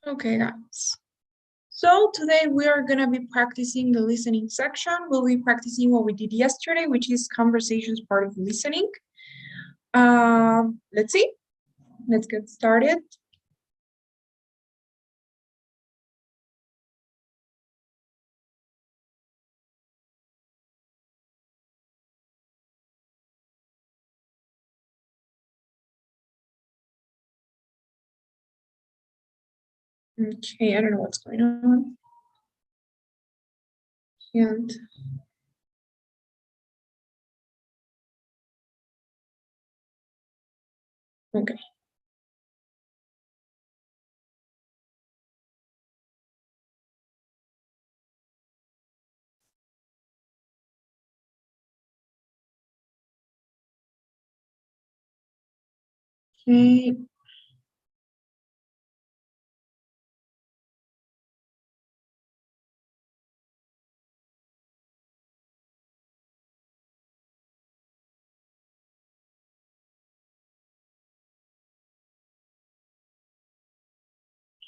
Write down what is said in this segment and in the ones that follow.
Okay, guys. So today we are going to be practicing the listening section. We'll be practicing what we did yesterday, which is conversations part of listening. Let's see. Let's get started. Okay, I don't know what's going on. And okay. Okay.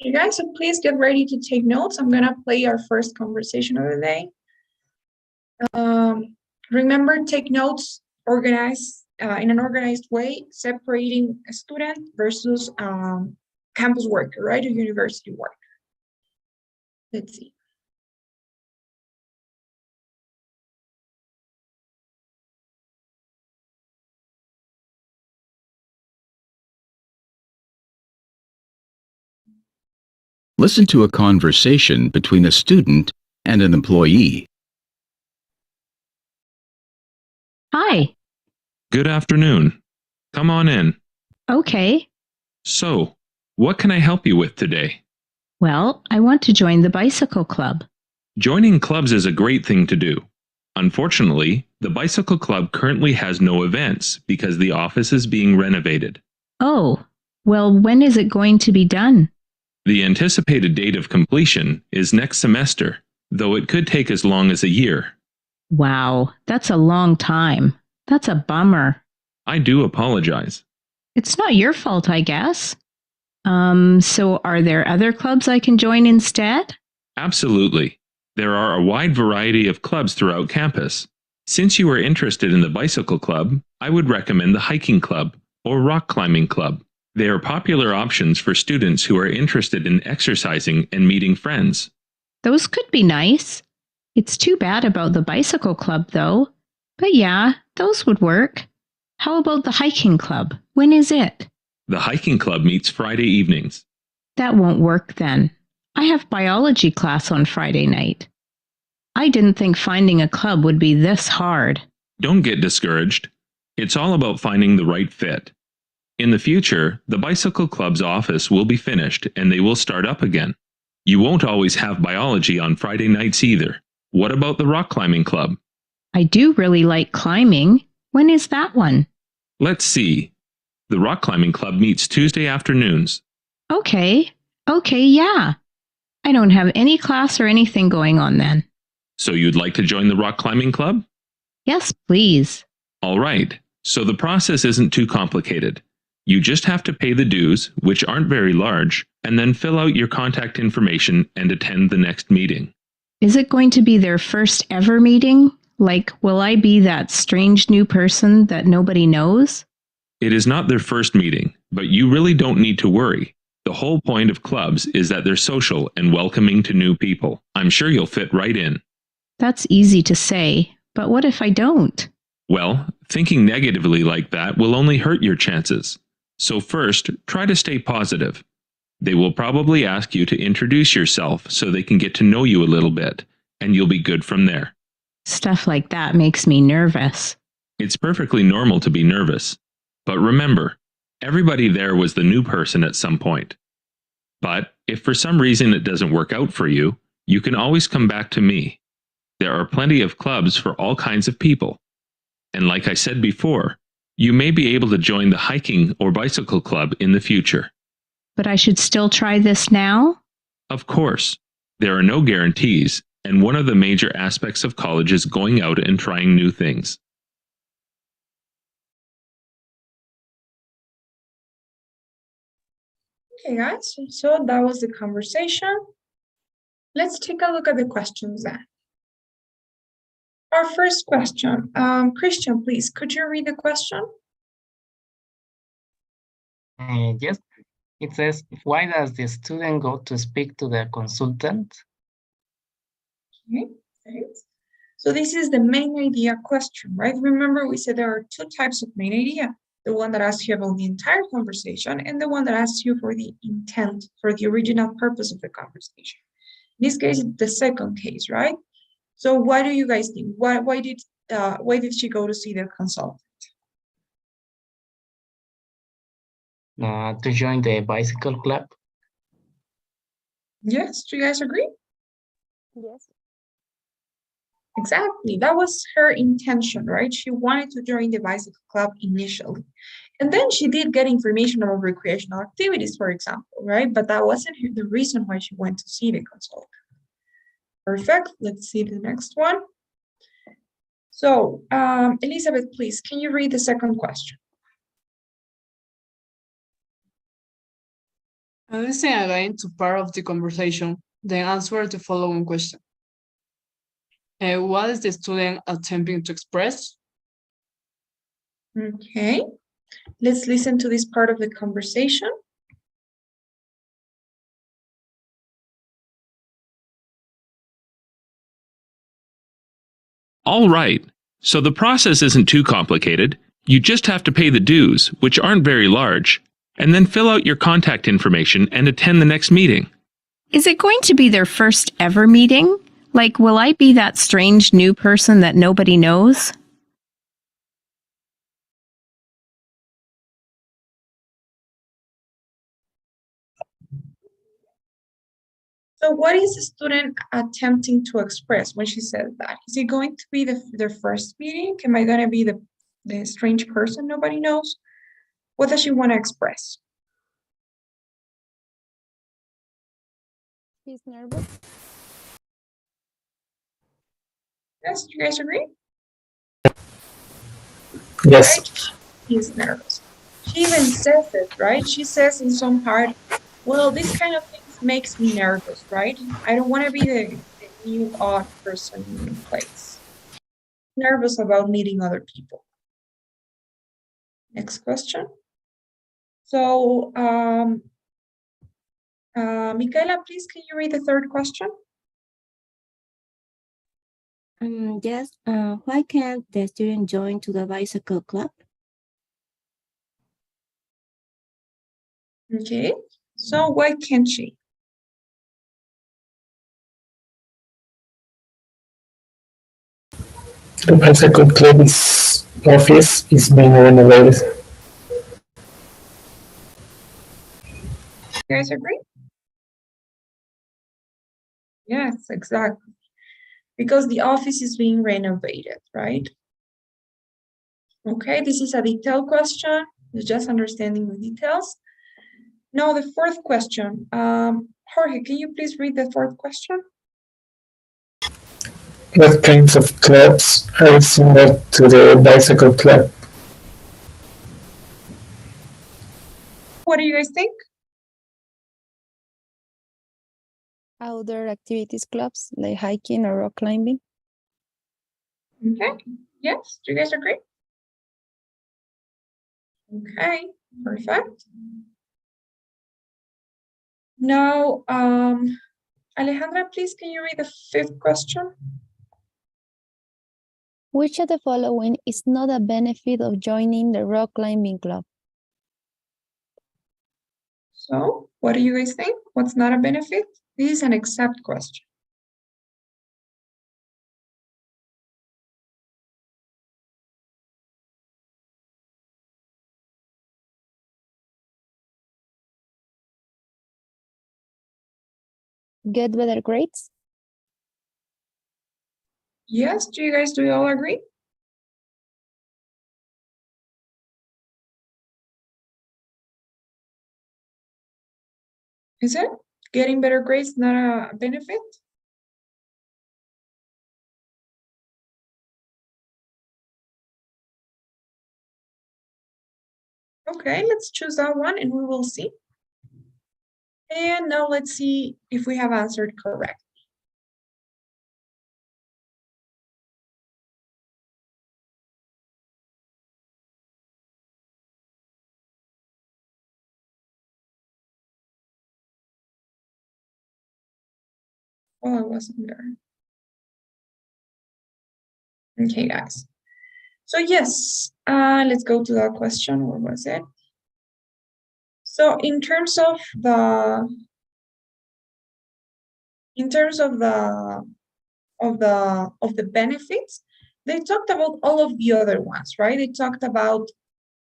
You guys, so please get ready to take notes. I'm gonna play our first conversation of the day. Remember, take notes, organize in an organized way, separating a student versus campus work, right, or university work. Let's see. Listen to a conversation between a student and an employee. Hi. Good afternoon. Come on in. Okay. So, what can I help you with today? Well, I want to join the bicycle club. Joining clubs is a great thing to do. Unfortunately, the bicycle club currently has no events because the office is being renovated. Oh, well, when is it going to be done? The anticipated date of completion is next semester, though it could take as long as a year. Wow, that's a long time. That's a bummer. I do apologize. It's not your fault, I guess. So are there other clubs I can join instead? Absolutely. There are a wide variety of clubs throughout campus. Since you are interested in the bicycle club, I would recommend the hiking club or rock climbing club. They are popular options for students who are interested in exercising and meeting friends. Those could be nice. It's too bad about the bicycle club, though. But yeah, those would work. How about the hiking club? When is it? The hiking club meets Friday evenings. That won't work then. I have biology class on Friday night. I didn't think finding a club would be this hard. Don't get discouraged. It's all about finding the right fit. In the future, the bicycle club's office will be finished and they will start up again. You won't always have biology on Friday nights either. What about the rock climbing club? I do really like climbing. When is that one? Let's see. The rock climbing club meets Tuesday afternoons. Okay, yeah. I don't have any class or anything going on then. So you'd like to join the rock climbing club? Yes, please. All right. So the process isn't too complicated. You just have to pay the dues, which aren't very large, and then fill out your contact information and attend the next meeting. Is it going to be their first ever meeting? Like, will I be that strange new person that nobody knows? It is not their first meeting, but you really don't need to worry. The whole point of clubs is that they're social and welcoming to new people. I'm sure you'll fit right in. That's easy to say, but what if I don't? Well, thinking negatively like that will only hurt your chances. So first, try to stay positive. They will probably ask you to introduce yourself so they can get to know you a little bit, and you'll be good from there. Stuff like that makes me nervous. It's perfectly normal to be nervous. But remember, everybody there was the new person at some point. But if for some reason it doesn't work out for you, you can always come back to me. There are plenty of clubs for all kinds of people. And like I said before, you may be able to join the hiking or bicycle club in the future. But I should still try this now? Of course, there are no guarantees, and one of the major aspects of college is going out and trying new things. Okay, guys, so that was the conversation. Let's take a look at the questions then. Our first question, Christian, please, could you read the question? Yes, it says, why does the student go to speak to the consultant? Okay, thanks. So this is the main idea question, right? Remember we said there are two types of main idea. The one that asks you about the entire conversation and the one that asks you for the intent, for the original purpose of the conversation. In this case, the second case, right? So what do you guys think? Why did she go to see the consultant? To join the bicycle club? Yes, do you guys agree? Yes. Exactly. That was her intention, right? She wanted to join the bicycle club initially. And then she did get information about recreational activities, for example, right? But that wasn't the reason why she went to see the consultant. Perfect. Let's see the next one. So, Elizabeth, please, can you read the second question? Listen again to part of the conversation, then answer the following question. What is the student attempting to express? Okay. Let's listen to this part of the conversation. All right, so the process isn't too complicated. You just have to pay the dues, which aren't very large, and then fill out your contact information and attend the next meeting. Is it going to be their first ever meeting? Like, will I be that strange new person that nobody knows? So what is the student attempting to express when she says that? Is it going to be their first meeting? Am I going to be the strange person nobody knows? What does she want to express? He's nervous. Yes, do you guys agree? Yes. Right? He's nervous. She even says it, right? She says in some part, well, this kind of things makes me nervous, right? I don't want to be the new odd person in the place. Nervous about meeting other people. Next question. So, Michaela, please, can you read the third question? Yes. Why can't the student join to the bicycle club? Okay, so why can't she? The bicycle club's office is being renovated. You guys agree? Yes, exactly. Because the office is being renovated, right? Okay, this is a detailed question. It's just understanding the details. Now, the fourth question. Jorge, can you please read the fourth question? What kinds of clubs are similar to the bicycle club? What do you guys think? Outdoor activities clubs like hiking or rock climbing. Okay, yes, do you guys agree? Okay, perfect. Now, Alejandra, please, can you read the fifth question? Which of the following is not a benefit of joining the rock climbing club? So, what do you guys think? What's not a benefit? This is an except question. Get better grades? Yes, do you all agree? Is it? Getting better grades not a benefit? Okay, let's choose that one and we will see. And now let's see if we have answered correct. Oh, I wasn't there. Okay, guys. So yes, let's go to that question. What was it? So in terms of the benefits, they talked about all of the other ones, right? They talked about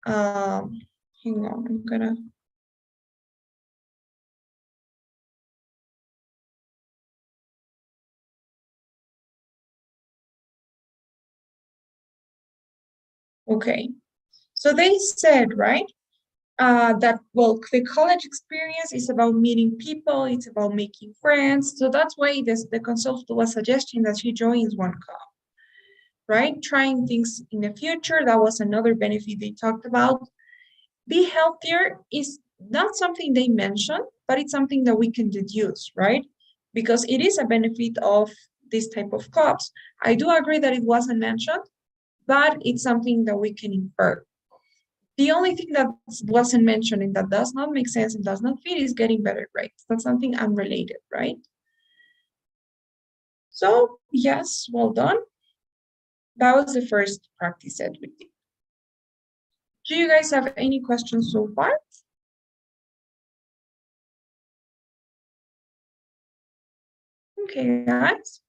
hang on, I'm gonna okay. So they said, right, that, well, the college experience is about meeting people, it's about making friends. So that's why the consultant was suggesting that she joins one club, right? Trying things in the future, that was another benefit they talked about. Be healthier is not something they mentioned, but it's something that we can deduce, right? Because it is a benefit of this type of clubs. I do agree that it wasn't mentioned, but it's something that we can infer. The only thing that wasn't mentioned and that does not make sense and does not fit is getting better grades. That's something unrelated, right? So yes, well done. That was the first practice set we did. Do you guys have any questions so far? Okay, guys.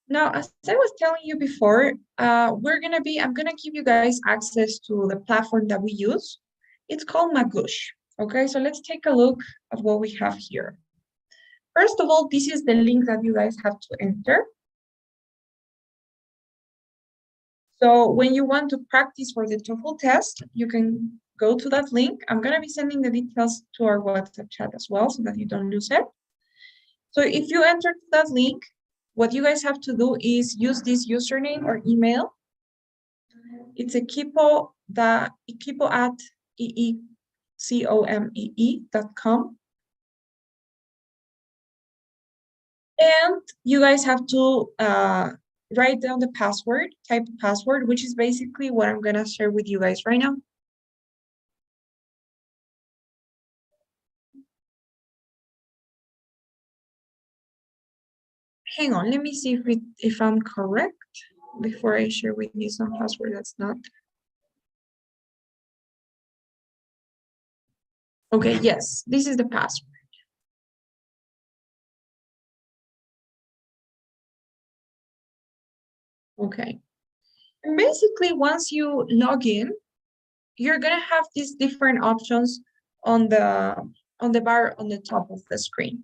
Now, as I was telling you before, I'm gonna give you guys access to the platform that we use. It's called Magoosh. Okay, so let's take a look at what we have here. First of all, this is the link that you guys have to enter. So when you want to practice for the TOEFL test, you can go to that link. I'm gonna be sending the details to our WhatsApp chat as well so that you don't lose it. So if you enter that link, what you guys have to do is use this username or email. It's equipo at eecomee.com. And you guys have to write down the password, type the password, which is basically what I'm gonna share with you guys right now. Hang on, let me see if I'm correct before I share with you some password that's not. Okay, yes, this is the password. Okay. And basically, once you log in, you're gonna have these different options on the bar on the top of the screen.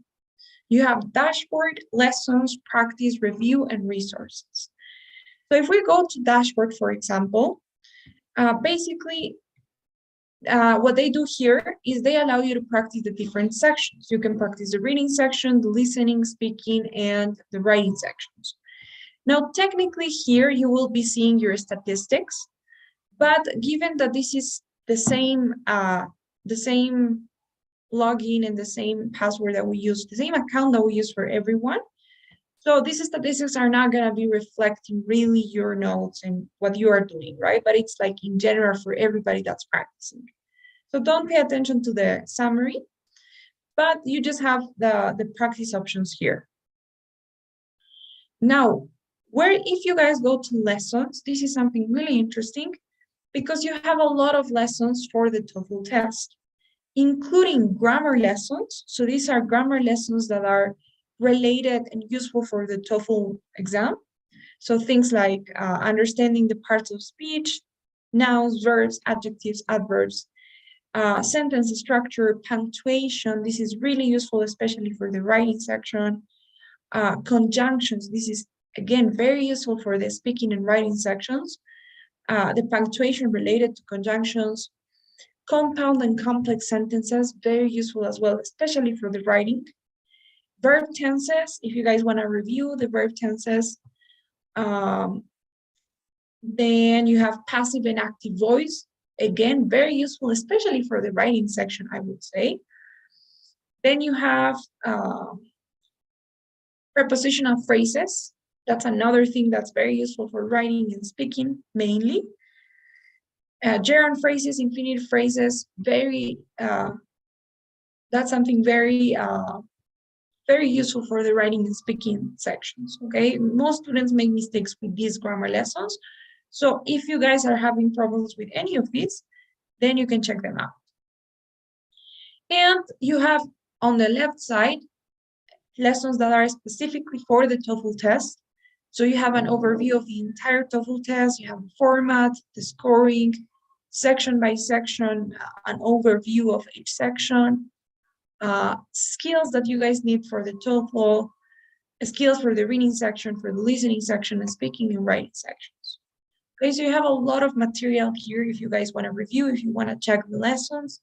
You have dashboard, lessons, practice, review, and resources. So if we go to dashboard, for example, basically what they do here is they allow you to practice the different sections. You can practice the reading section, the listening, speaking, and the writing sections. Now, technically here, you will be seeing your statistics, but given that this is the same login and the same password that we use, the same account that we use for everyone, so these statistics are not going to be reflecting really your notes and what you are doing, right? But it's like in general for everybody that's practicing. So don't pay attention to the summary, but you just have the practice options here. Now, if you guys go to lessons, this is something really interesting because you have a lot of lessons for the TOEFL test, including grammar lessons. So these are grammar lessons that are related and useful for the TOEFL exam. So things like understanding the parts of speech, nouns, verbs, adjectives, adverbs, sentence structure, punctuation. This is really useful, especially for the writing section. Conjunctions. This is, again, very useful for the speaking and writing sections. The punctuation related to conjunctions. Compound and complex sentences, very useful as well, especially for the writing. Verb tenses, if you guys want to review the verb tenses. Then you have passive and active voice. Again, very useful, especially for the writing section, I would say. Then you have prepositional phrases. That's another thing that's very useful for writing and speaking mainly. Gerund phrases, infinitive phrases, that's something very useful for the writing and speaking sections, okay? Most students make mistakes with these grammar lessons. So if you guys are having problems with any of these, then you can check them out. And you have on the left side, lessons that are specifically for the TOEFL test. So you have an overview of the entire TOEFL test, you have the format, the scoring, section by section, an overview of each section, skills that you guys need for the TOEFL, skills for the reading section, for the listening section, and speaking and writing sections. Okay, so you have a lot of material here if you guys want to review, if you want to check the lessons.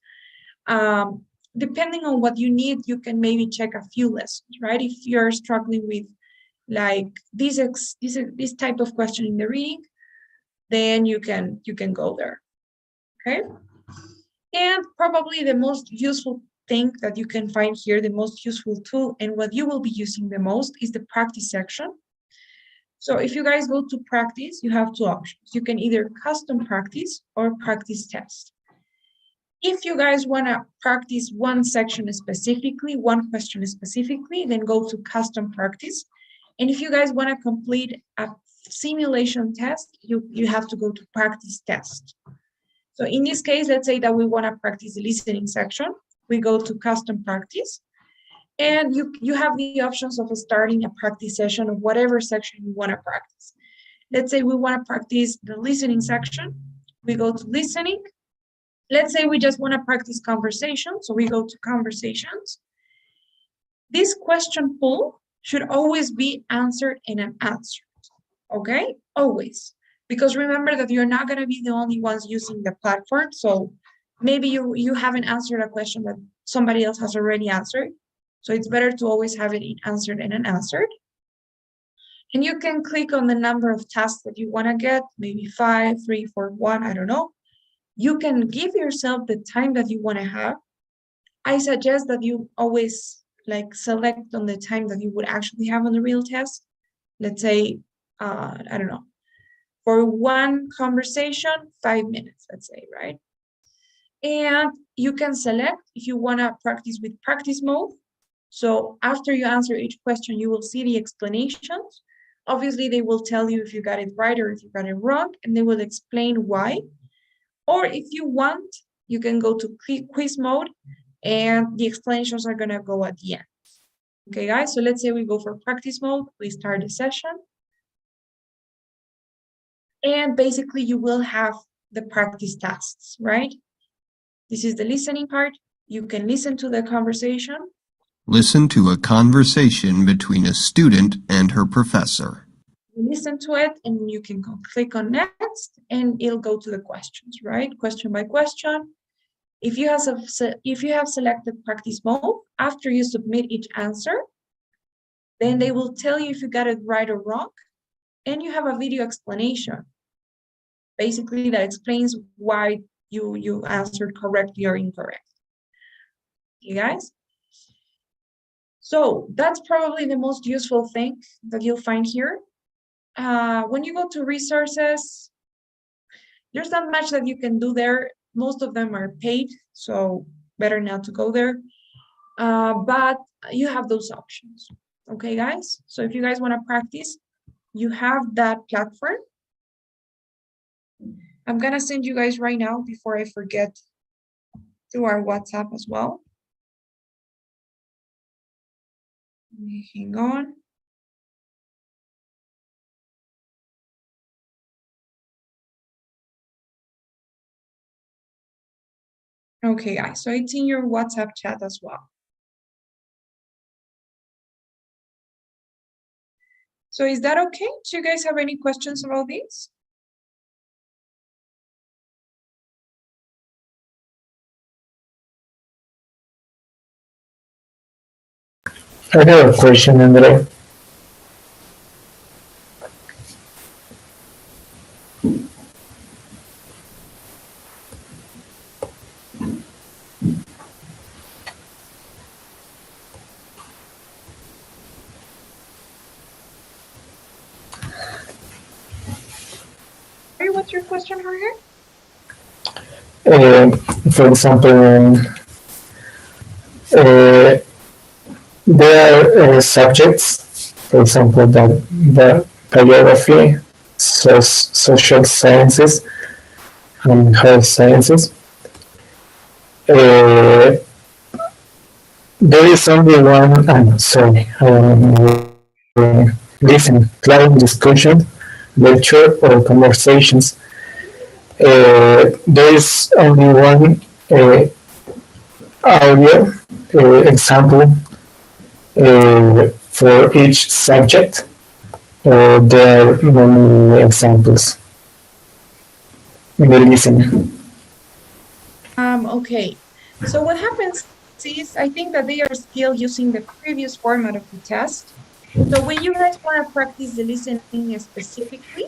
Depending on what you need, you can maybe check a few lessons, right? If you're struggling with like this type of question in the reading, then you can go there, okay? And probably the most useful thing that you can find here, the most useful tool, and what you will be using the most is the practice section. So if you guys go to practice, you have two options. You can either custom practice or practice test. If you guys want to practice one section specifically, one question specifically, then go to custom practice. And if you guys want to complete a simulation test, you have to go to practice test. So in this case, let's say that we want to practice the listening section. We go to custom practice. And you have the options of starting a practice session of whatever section you want to practice. Let's say we want to practice the listening section. We go to listening. Let's say we just want to practice conversation. So we go to conversations. This question pool should always be answered and unanswered. Okay? Always. Because remember that you're not going to be the only ones using the platform. So maybe you haven't answered a question that somebody else has already answered. So it's better to always have it answered and unanswered. And you can click on the number of tasks that you want to get, maybe 5, 3, 4, 1, I don't know. You can give yourself the time that you want to have. I suggest that you always like select on the time that you would actually have on the real test. Let's say, I don't know, for one conversation, 5 minutes, let's say, right? And you can select if you want to practice with practice mode. So after you answer each question, you will see the explanations. Obviously, they will tell you if you got it right or if you got it wrong, and they will explain why. Or if you want, you can go to quiz mode, and the explanations are going to go at the end. Okay, guys, so let's say we go for practice mode. We start the session. And basically, you will have the practice tasks, right? This is the listening part. You can listen to the conversation. Listen to a conversation between a student and her professor. Listen to it, and you can click on next, and it'll go to the questions, right? Question by question. If you have selected practice mode, after you submit each answer, then they will tell you if you got it right or wrong, and you have a video explanation, basically that explains why you answered correctly or incorrect. You guys? So that's probably the most useful thing that you'll find here. When you go to resources, there's not much that you can do there. Most of them are paid, so better not to go there. But you have those options. Okay, guys? So if you guys want to practice, you have that platform. I'm going to send you guys right now before I forget through our WhatsApp as well. Hang on. Okay, guys, so it's in your WhatsApp chat as well. So is that okay? Do you guys have any questions about this? I have a question, Andrea. your question, Jorge? For example, uh, there are subjects, for example, the biography, social sciences, and health sciences. Uh, there is only one, listen, client discussion, lecture, or conversations. There is only one audio example for each subject. There are many examples in the listening. Okay. So what happens is, I think that they are still using the previous format of the test. So when you guys want to practice the listening specifically,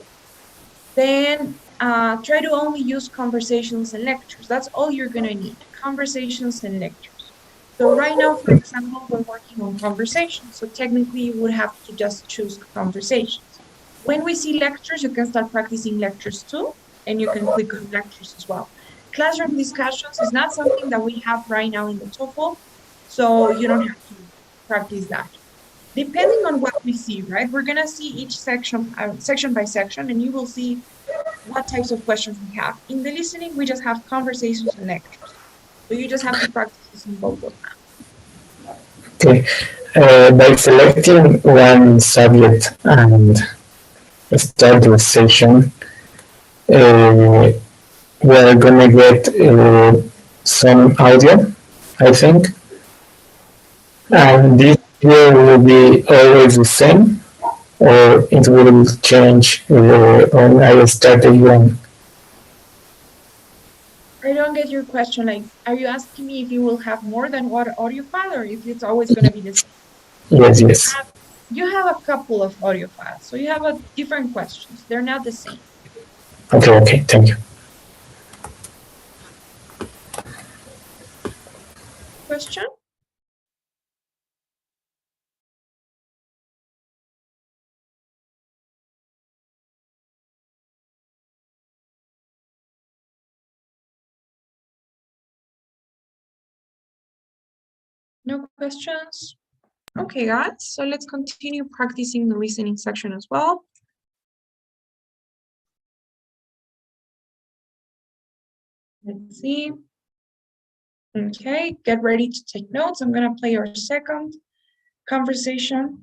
then try to only use conversations and lectures. That's all you're going to need, conversations and lectures. So right now, for example, we're working on conversations. So technically, you would have to just choose conversations. When we see lectures, you can start practicing lectures too, and you can click on lectures as well. Classroom discussions is not something that we have right now in the TOEFL, so you don't have to practice that. Depending on what we see, right? We're gonna see each section, section by section, and you will see what types of questions we have. In the listening, we just have conversations and lectures. So you just have to practice in both of them. Okay. By selecting one subject and start the session, we're gonna get some audio, I think. And this here will be always the same, or it will change when I start again. I don't get your question. Like, are you asking me if you will have more than one audio file, or if it's always going to be the same? Yes. You have a couple of audio files, so you have different questions. They're not the same. Okay, thank you. Question? No questions? Okay, guys, so let's continue practicing the listening section as well. Let's see. Okay, get ready to take notes. I'm going to play our second conversation.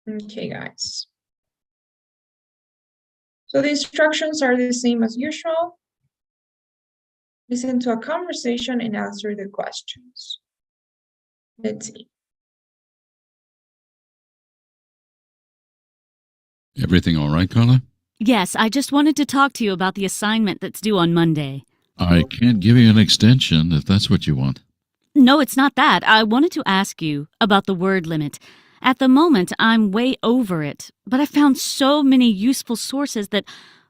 Okay, guys. So the instructions are the same as usual. Listen to a conversation and answer the questions. Let's see. Everything all right, Carla? Yes, I just wanted to talk to you about the assignment that's due on Monday. I can't give you an extension if that's what you want. No, it's not that. I wanted to ask you about the word limit. At the moment, I'm way over it, but I found so many useful sources that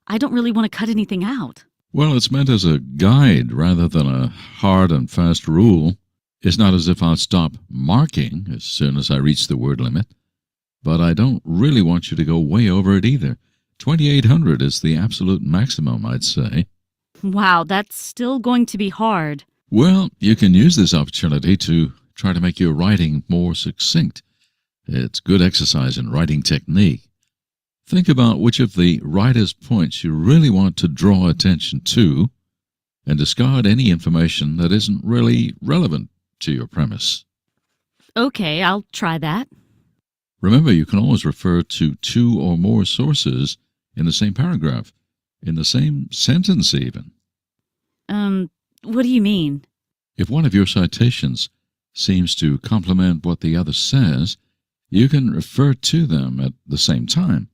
I don't really want to cut anything out. Well, it's meant as a guide rather than a hard and fast rule. It's not as if I'll stop marking as soon as I reach the word limit. But I don't really want you to go way over it either. 2,800 is the absolute maximum, I'd say. Wow, that's still going to be hard. Well, you can use this opportunity to try to make your writing more succinct. It's good exercise in writing technique. Think about which of the writer's points you really want to draw attention to and discard any information that isn't really relevant to your premise. Okay, I'll try that. Remember, you can always refer to two or more sources in the same paragraph, in the same sentence even. What do you mean? If one of your citations seems to complement what the other says, you can refer to them at the same time.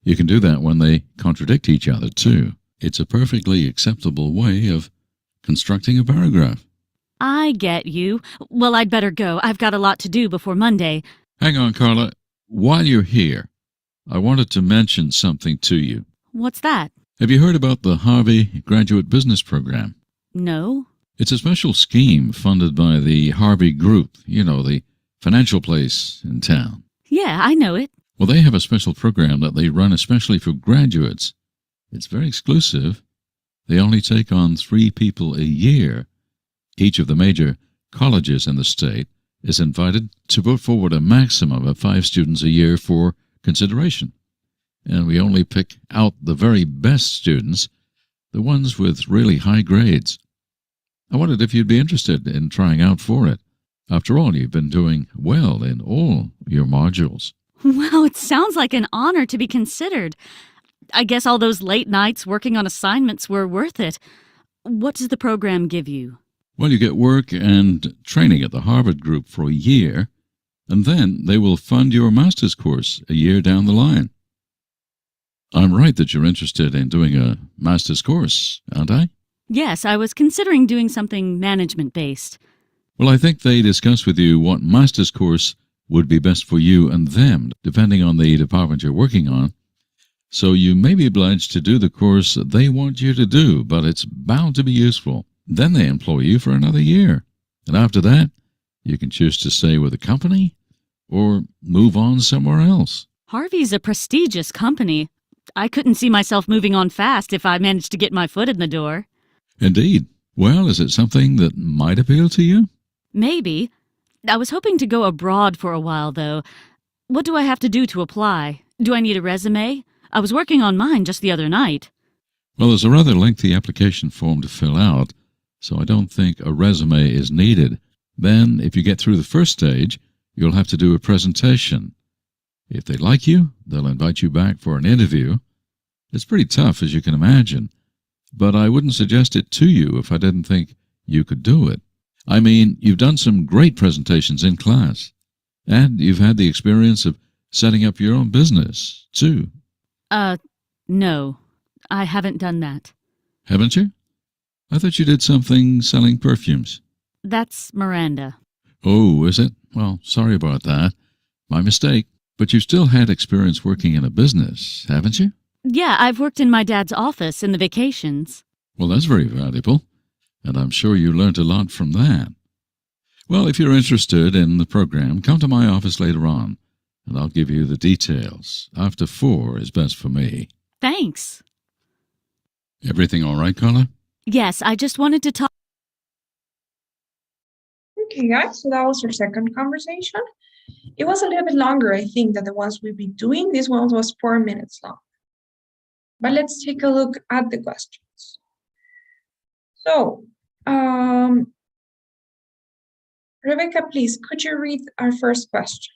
You can do that when they contradict each other, too. It's a perfectly acceptable way of constructing a paragraph. I get you. Well, I'd better go. I've got a lot to do before Monday. Hang on, Carla. While you're here, I wanted to mention something to you. What's that? Have you heard about the Harvey Graduate Business Program? No? It's a special scheme funded by the Harvey Group, the financial place in town. Yeah, I know it. Well, they have a special program that they run especially for graduates. It's very exclusive. They only take on 3 people a year. Each of the major colleges in the state is invited to put forward a maximum of 5 students a year for consideration. And we only pick out the very best students, the ones with really high grades. I wondered if you'd be interested in trying out for it. After all, you've been doing well in all your modules. Wow, it sounds like an honor to be considered. I guess all those late nights working on assignments were worth it. What does the program give you? Well, you get work and training at the Harvard Group for a year, and then they will fund your master's course a year down the line. I'm right that you're interested in doing a master's course, aren't I? Yes, I was considering doing something management-based. Well, I think they discuss with you what master's course would be best for you and them, depending on the department you're working on. So you may be obliged to do the course they want you to do, but it's bound to be useful. Then they employ you for another year. And after that, you can choose to stay with the company or move on somewhere else. Harvey's a prestigious company. I couldn't see myself moving on fast if I managed to get my foot in the door. Indeed. Well, is it something that might appeal to you? Maybe. I was hoping to go abroad for a while, though. What do I have to do to apply? Do I need a resume? I was working on mine just the other night. Well, there's a rather lengthy application form to fill out, so I don't think a resume is needed. Then, if you get through the first stage, you'll have to do a presentation. If they like you, they'll invite you back for an interview. It's pretty tough, as you can imagine, but I wouldn't suggest it to you if I didn't think you could do it. I mean, you've done some great presentations in class, and you've had the experience of setting up your own business, too. No. I haven't done that. Haven't you? I thought you did something selling perfumes. That's Miranda. Oh, is it? Well, sorry about that. My mistake. But you've still had experience working in a business, haven't you? Yeah, I've worked in my dad's office in the vacations. Well, that's very valuable, and I'm sure you learned a lot from that. Well, if you're interested in the program, come to my office later on, and I'll give you the details. After 4 is best for me. Thanks. Everything all right, Carla? Yes, I just wanted to talk. Okay, guys, so that was our second conversation. It was a little bit longer, I think, than the ones we've been doing. This one was 4 minutes long. But let's take a look at the questions. So, Rebecca, please, could you read our first question?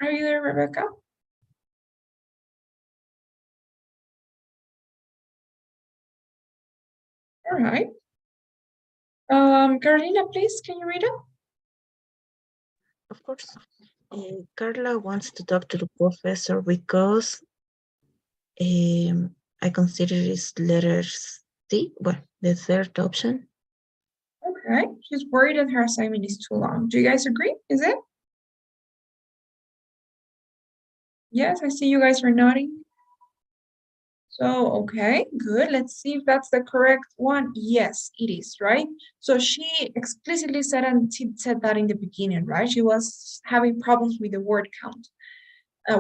Are you there, Rebecca? All right. Carolina, please, can you read it? Of course. Carla wants to talk to the professor because I consider it's letter C, well, the third option. Okay, she's worried that her assignment is too long. Do you guys agree? Is it? Yes, I see you guys are nodding. So, okay, good. Let's see if that's the correct one. Yes, it is, right? So she explicitly said, and she said that in the beginning, right? She was having problems with the word count,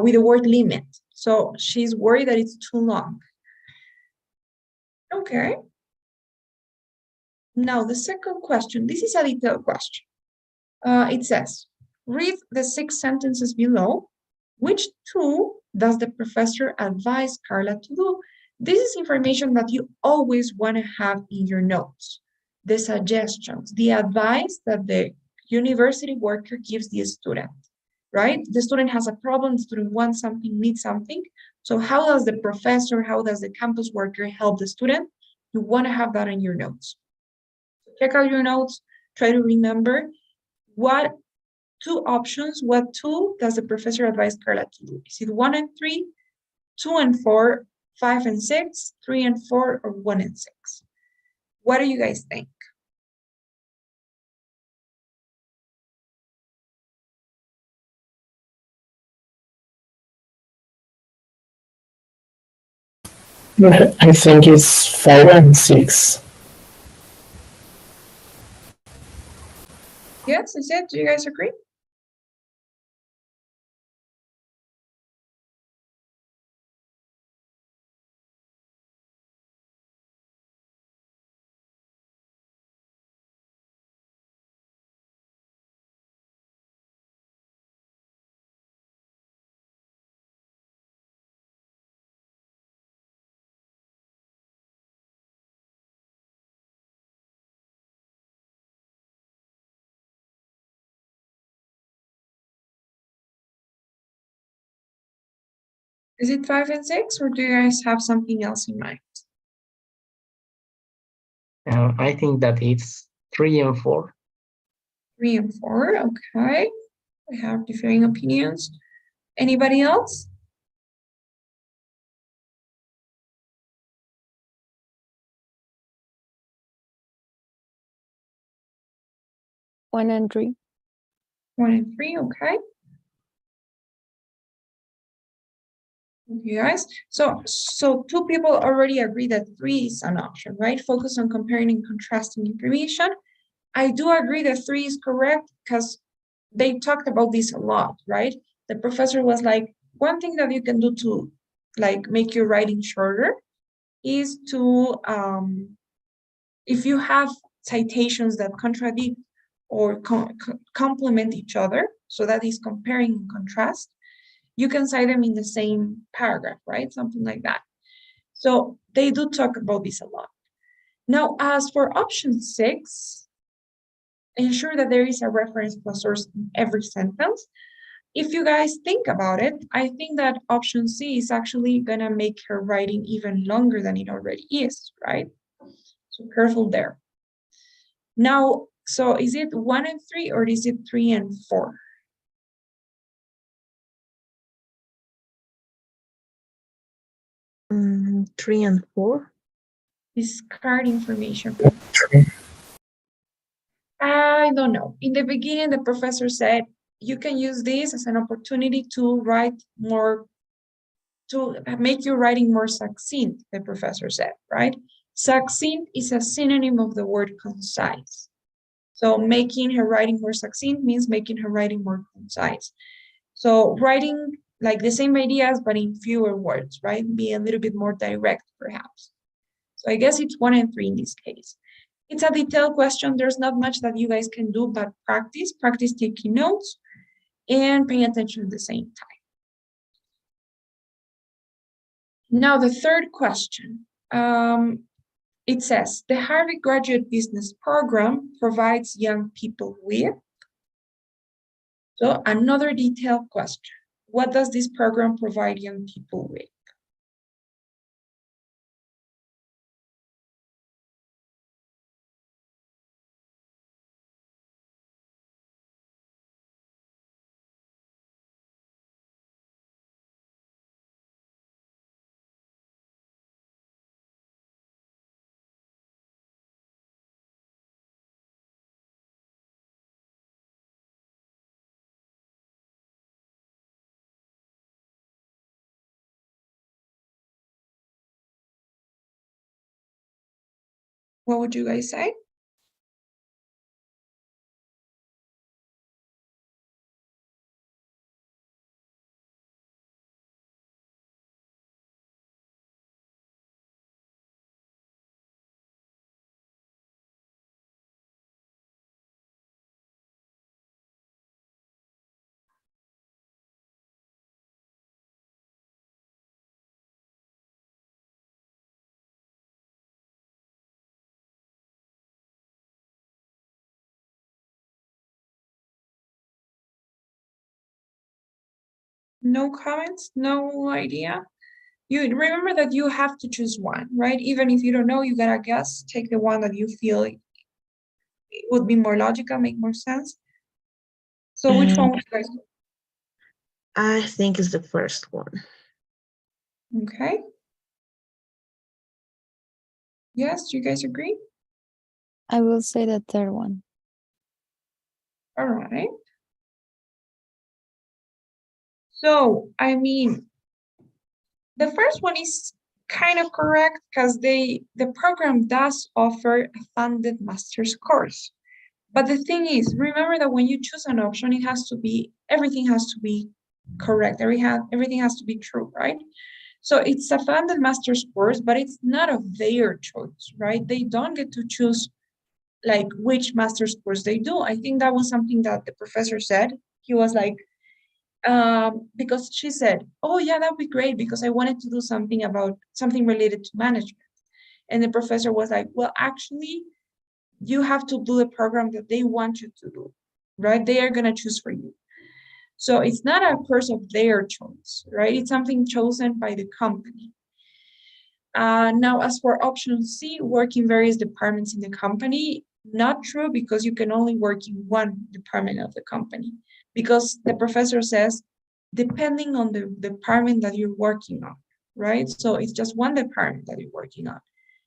with the word limit. So she's worried that it's too long. Okay. Now, the second question, this is a detailed question. It says, read the 6 sentences below. Which 2 does the professor advise Carla to do? This is information that you always want to have in your notes. The suggestions, the advice that the university worker gives the student, right? The student has a problem, the student wants something, needs something. So how does the professor, how does the campus worker help the student? You want to have that in your notes. Check out your notes, try to remember what 2 options, what 2 does the professor advise Carla to do? Is it 1 and 3, 2 and 4, 5 and 6, 3 and 4, or 1 and 6? What do you guys think? I think it's 5 and 6. Yes, is it? Do you guys agree? Is it 5 and 6, or do you guys have something else in mind? I think that it's 3 and 4. 3 and 4, okay. I have differing opinions. Anybody else? One and three. 1 and 3, okay. Okay, guys. So two people already agree that 3 is an option, right? Focus on comparing and contrasting information. I do agree that 3 is correct because they talked about this a lot, right? The professor was like, one thing that you can do to like make your writing shorter is to, if you have citations that contradict or complement each other, so that is comparing and contrast, you can cite them in the same paragraph, right? Something like that. So they do talk about this a lot. Now, as for option 6, ensure that there is a reference to a source in every sentence. If you guys think about it, I think that option C is actually gonna make her writing even longer than it already is, right? So careful there. Now, so is it 1 and 3 or is it 3 and 4? Mm, 3 and 4. Discard information. 3. I don't know. In the beginning, the professor said, you can use this as an opportunity to write more, to make your writing more succinct, the professor said, right? Succinct is a synonym of the word concise. So making her writing more succinct means making her writing more concise. So writing like the same ideas, but in fewer words, right? Be a little bit more direct, perhaps. So I guess it's 1 and 3 in this case. It's a detailed question. There's not much that you guys can do, but practice taking notes and paying attention at the same time. Now, the third question. It says, the Harvard Graduate Business Program provides young people with. So another detailed question. What does this program provide young people with? What would you guys say? No comments, no idea. You remember that you have to choose one, right? Even if you don't know, you gotta guess, take the one that you feel it would be more logical, make more sense. So which one would you guys? I think it's the first one. Okay. Yes, do you guys agree? I will say the third one. All right. So, I mean, the first one is kind of correct because the program does offer a funded master's course. But the thing is, remember that when you choose an option, everything has to be correct. Everything has to be true, right? So it's a funded master's course, but it's not of their choice, right? They don't get to choose like which master's course they do. I think that was something that the professor said. He was like, because she said, oh yeah, that'd be great because I wanted to do something related to management. And the professor was like, well, actually, you have to do the program that they want you to do, right? They are going to choose for you. So it's not a course of their choice, right? It's something chosen by the company. Now, as for option C, work in various departments in the company, not true because you can only work in one department of the company. Because the professor says, depending on the department that you're working on, right? So it's just one department that you're working on.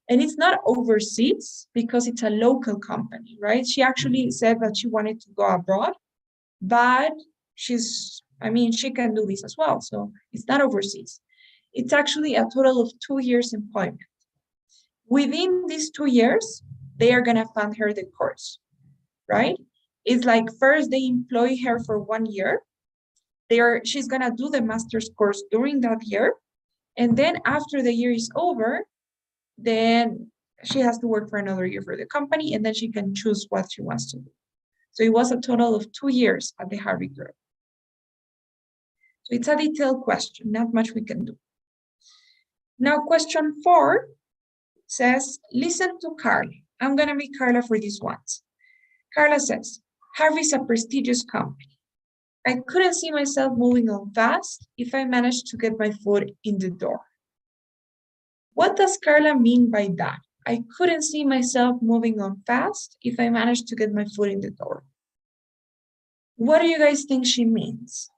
And it's not overseas because it's a local company, right? She actually said that she wanted to go abroad, but she can do this as well. So it's not overseas. It's actually a total of 2 years employment. Within these 2 years, they are going to fund her the course, right? It's like first they employ her for 1 year. She's going to do the master's course during that year. And then after the year is over, then she has to work for another year for the company, and then she can choose what she wants to do. So it was a total of 2 years at the Harvey Group. So it's a detailed question, not much we can do. Now, question 4 says, listen to Carla. I'm going to be Carla for these ones. Carla says, Harvey's a prestigious company. I couldn't see myself moving on fast if I managed to get my foot in the door. What does Carla mean by that? I couldn't see myself moving on fast if I managed to get my foot in the door. What do you guys think she means?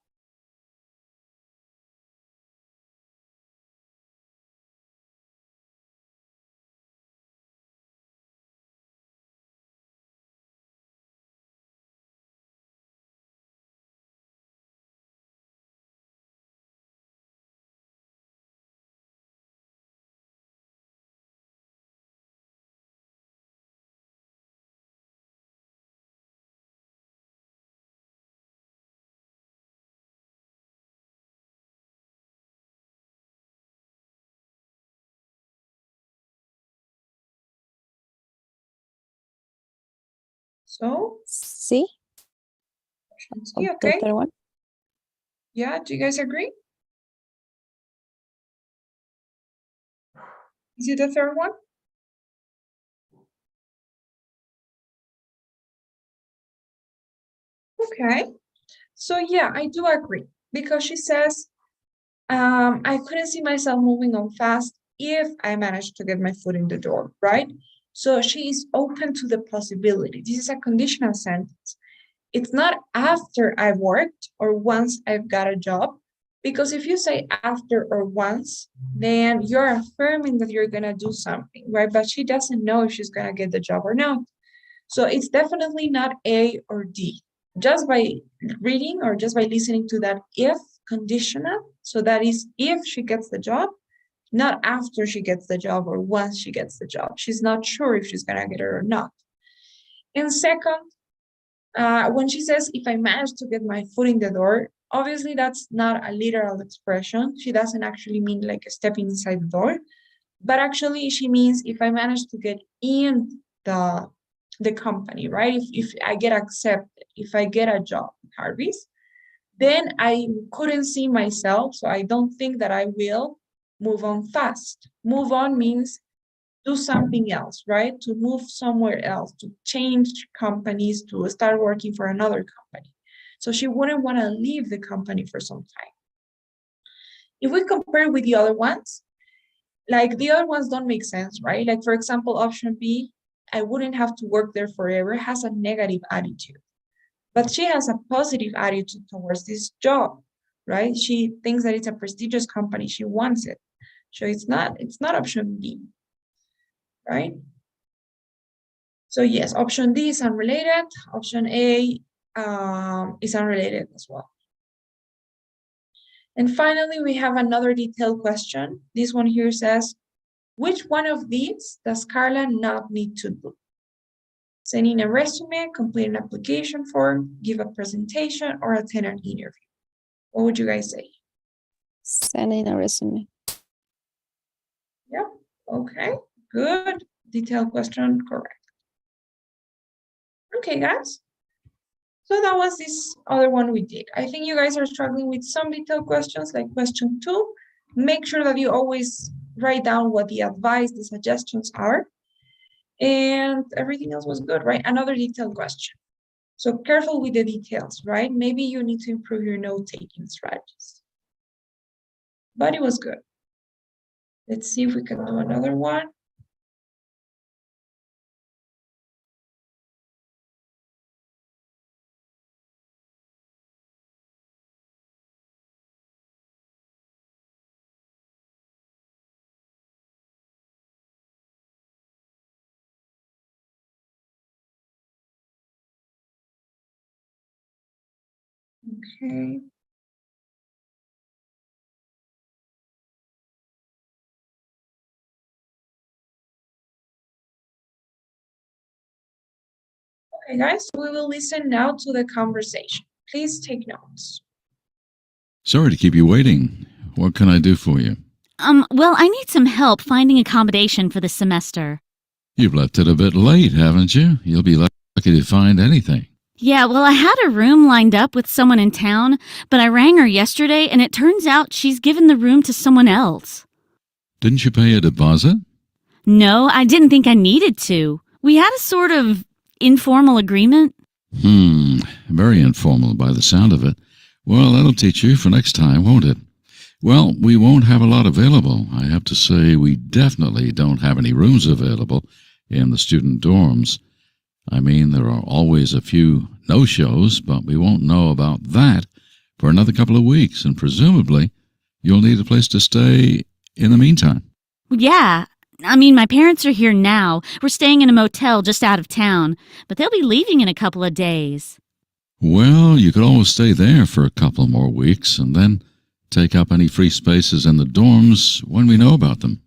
So, Sí. yeah, okay. The third one. Yeah, do you guys agree? Is it the third one? Okay. So yeah, I do agree because she says, I couldn't see myself moving on fast if I managed to get my foot in the door, right? So she is open to the possibility. This is a conditional sentence. It's not after I've worked or once I've got a job, because if you say after or once, then you're affirming that you're going to do something, right? But she doesn't know if she's going to get the job or not. So it's definitely not A or D. Just by reading or just by listening to that if conditional, so that is if she gets the job, not after she gets the job or once she gets the job. She's not sure if she's going to get it or not. And second, when she says, if I manage to get my foot in the door, obviously that's not a literal expression. She doesn't actually mean like stepping inside the door, but actually she means if I manage to get in the company, right? If I get accepted, if I get a job at Harvey's, then I couldn't see myself, so I don't think that I will move on fast. Move on means do something else, right? To move somewhere else, to change companies, to start working for another company. So she wouldn't want to leave the company for some time. If we compare with the other ones, like the other ones don't make sense, right? Like for example, option B, I wouldn't have to work there forever, has a negative attitude. But she has a positive attitude towards this job, right? She thinks that it's a prestigious company. She wants it. So it's not option B, right? So yes, option D is unrelated. Option A is unrelated as well. And finally, we have another detailed question. This one here says, which one of these does Carla not need to do? Sending a resume, complete an application form, give a presentation, or attend an interview. What would you guys say? Sending a resume. Yeah, okay, good. Detailed question, correct. Okay, guys. So that was this other one we did. I think you guys are struggling with some detailed questions like question 2. Make sure that you always write down what the advice, the suggestions are. And everything else was good, right? Another detailed question. So careful with the details, right? Maybe you need to improve your note-taking strategies. But it was good. Let's see if we can do another one. Okay. Okay, guys, we will listen now to the conversation. Please take notes. Sorry to keep you waiting. What can I do for you? Well, I need some help finding accommodation for this semester. You've left it a bit late, haven't you? You'll be lucky to find anything. Yeah, well, I had a room lined up with someone in town, but I rang her yesterday and it turns out she's given the room to someone else. Didn't you pay a deposit? No, I didn't think I needed to. We had a sort of informal agreement. Very informal by the sound of it. Well, that'll teach you for next time, won't it? Well, we won't have a lot available. I have to say we definitely don't have any rooms available in the student dorms. I mean, there are always a few no-shows, but we won't know about that for another couple of weeks, and presumably you'll need a place to stay in the meantime. Yeah, I mean, my parents are here now. We're staying in a motel just out of town, but they'll be leaving in a couple of days. Well, you could always stay there for a couple more weeks and then take up any free spaces in the dorms when we know about them.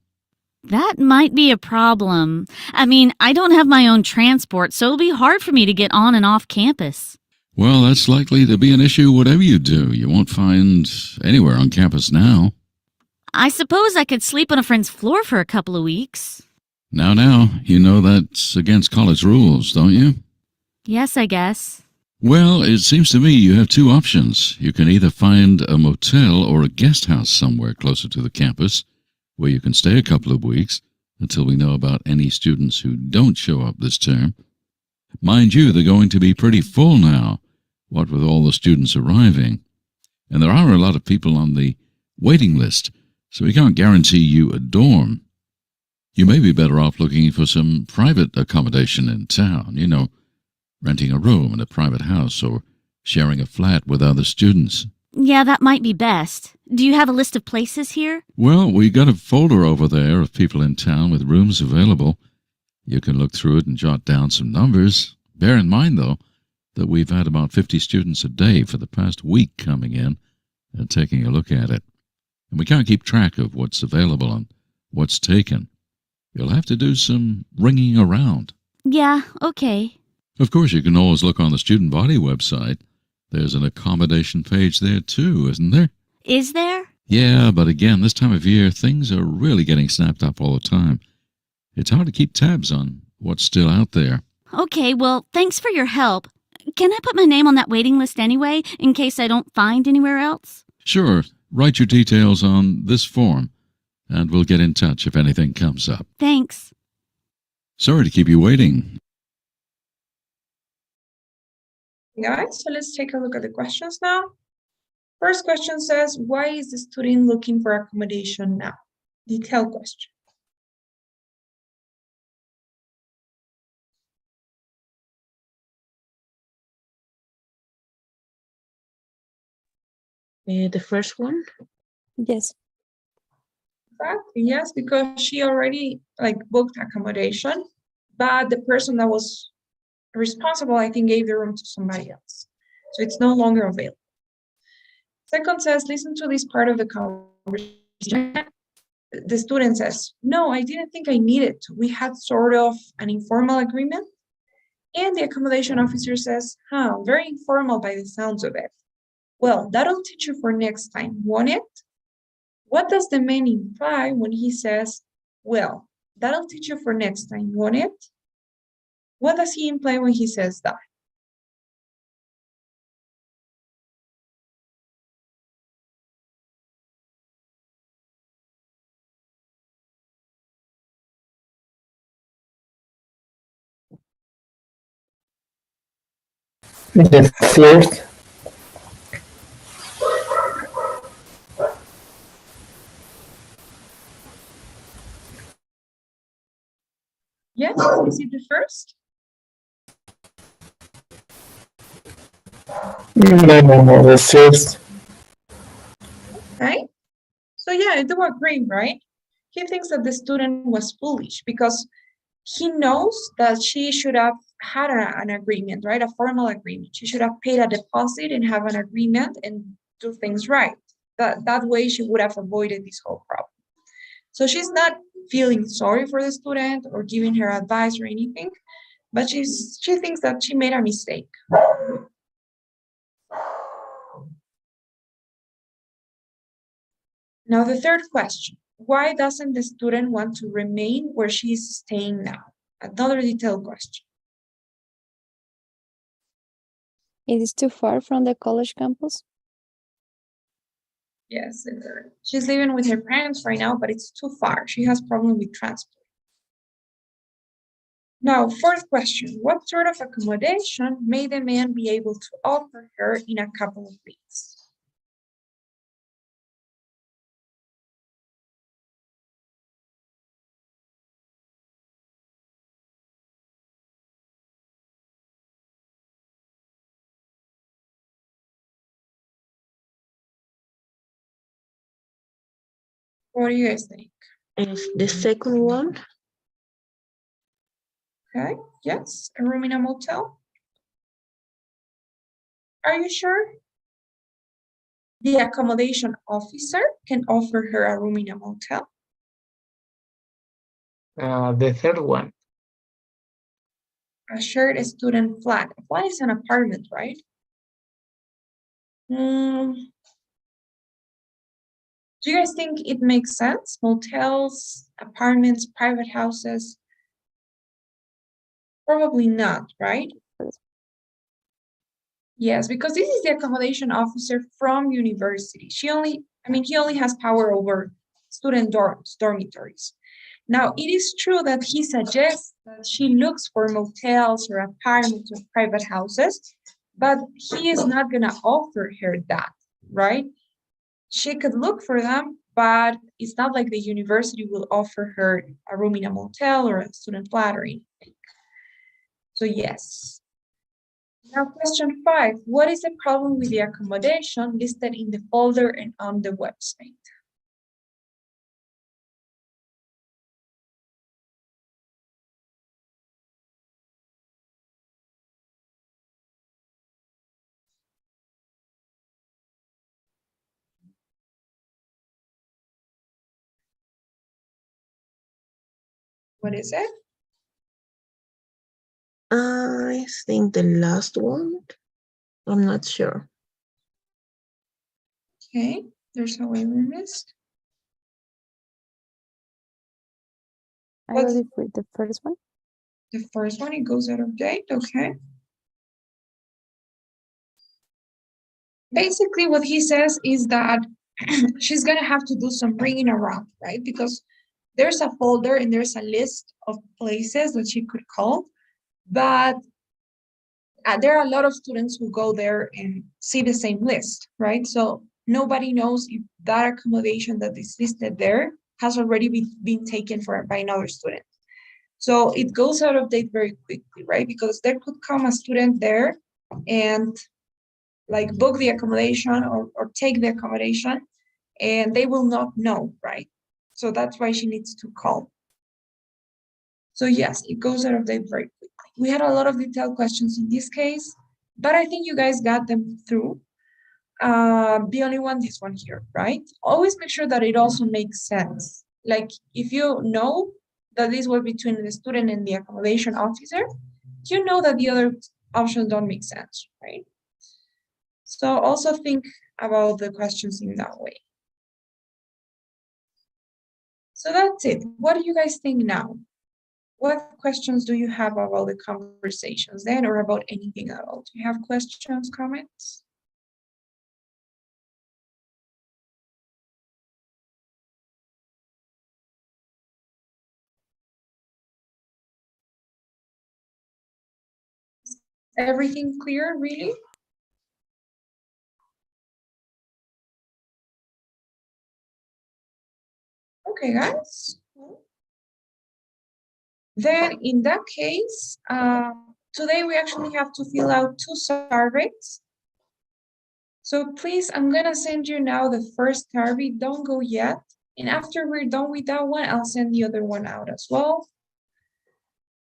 That might be a problem. I mean, I don't have my own transport, so it'll be hard for me to get on and off campus. Well, that's likely to be an issue whatever you do. You won't find anywhere on campus now. I suppose I could sleep on a friend's floor for a couple of weeks. Now, you know that's against college rules, don't you? Yes, I guess. Well, it seems to me you have two options. You can either find a motel or a guest house somewhere closer to the campus, where you can stay a couple of weeks until we know about any students who don't show up this term. Mind you, they're going to be pretty full now, what with all the students arriving. And there are a lot of people on the waiting list, so we can't guarantee you a dorm. You may be better off looking for some private accommodation in town, you know, renting a room in a private house or sharing a flat with other students. Yeah, that might be best. Do you have a list of places here? Well, we got a folder over there of people in town with rooms available. You can look through it and jot down some numbers. Bear in mind, though, that we've had about 50 students a day for the past week coming in and taking a look at it. And we can't keep track of what's available and what's taken. You'll have to do some ringing around. Yeah, okay. Of course, you can always look on the student body website. There's an accommodation page there, too, isn't there? Is there? Yeah, but again, this time of year, things are really getting snapped up all the time. It's hard to keep tabs on what's still out there. Okay, well, thanks for your help. Can I put my name on that waiting list anyway, in case I don't find anywhere else? Sure. Write your details on this form, and we'll get in touch if anything comes up. Thanks. Sorry to keep you waiting. Guys, so let's take a look at the questions now. First question says, why is the student looking for accommodation now? Detailed question. The first one? Yes. Exactly, yes, because she already booked accommodation, but the person that was responsible, I think, gave the room to somebody else. So it's no longer available. Second says, listen to this part of the conversation. The student says, no, I didn't think I needed to. We had sort of an informal agreement. And the accommodation officer says, very informal by the sounds of it. Well, that'll teach you for next time, won't it? What does the man imply when he says, well, that'll teach you for next time, won't it? What does he imply when he says that? The first, Yes, is it the first? no, the first. Right? So yeah, I do agree, right? He thinks that the student was foolish because he knows that she should have had an agreement, right? A formal agreement. She should have paid a deposit and have an agreement and do things right. That way she would have avoided this whole problem. So she's not feeling sorry for the student or giving her advice or anything, but she thinks that she made a mistake. Now the third question, why doesn't the student want to remain where she's staying now? Another detailed question. It is too far from the college campus. Yes, she's living with her parents right now, but it's too far. She has problem with transport. Now, fourth question, what sort of accommodation may the man be able to offer her in a couple of weeks? What do you guys think? Is the second one? Okay, yes, a room in a motel. Are you sure? The accommodation officer can offer her a room in a motel. The third one. A shared student flat. A flat is an apartment, right? Do you guys think it makes sense? Motels, apartments, private houses? Probably not, right? Yes, because this is the accommodation officer from university. He only has power over student dormitories. Now, it is true that he suggests that she looks for motels or apartments or private houses, but he is not going to offer her that, right? She could look for them, but it's not like the university will offer her a room in a motel or a student flat or anything. So yes. Now, question 5, what is the problem with the accommodation listed in the folder and on the website? What is it? I think the last one. I'm not sure. Okay, there's a way we missed. I believe with the first one. The first one, it goes out of date, okay. Basically, what he says is that she's gonna have to do some ringing around, right? Because there's a folder and there's a list of places that she could call, but there are a lot of students who go there and see the same list, right? So nobody knows if that accommodation that is listed there has already been taken by another student. So it goes out of date very quickly, right? Because there could come a student there and like book the accommodation or take the accommodation and they will not know, right? So that's why she needs to call. So yes, it goes out of date very quickly. We had a lot of detailed questions in this case, but I think you guys got them through. the only one, this one here, right? Always make sure that it also makes sense. Like if you know that this was between the student and the accommodation officer, you know that the other options don't make sense, right? So also think about the questions in that way. So that's it. What do you guys think now? What questions do you have about the conversations then, or about anything at all? Do you have questions, comments? Everything clear, really? Okay, guys. Then in that case, today we actually have to fill out 2 surveys. So please, I'm gonna send you now the first survey, don't go yet. And after we're done with that one, I'll send the other one out as well.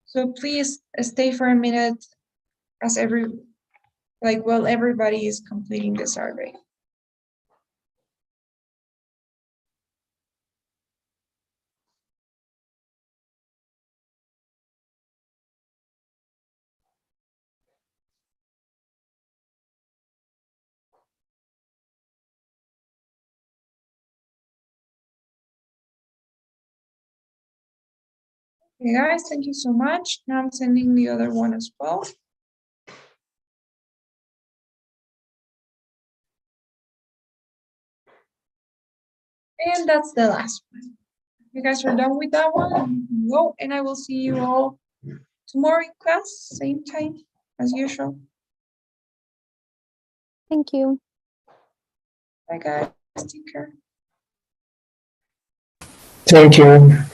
So please stay for a minute as while everybody is completing the survey. Okay, guys, thank you so much. Now I'm sending the other one as well. And that's the last one. You guys are done with that one? Go, and I will see you all tomorrow in class, same time as usual. Thank you. Bye, guys. Take care. Thank you.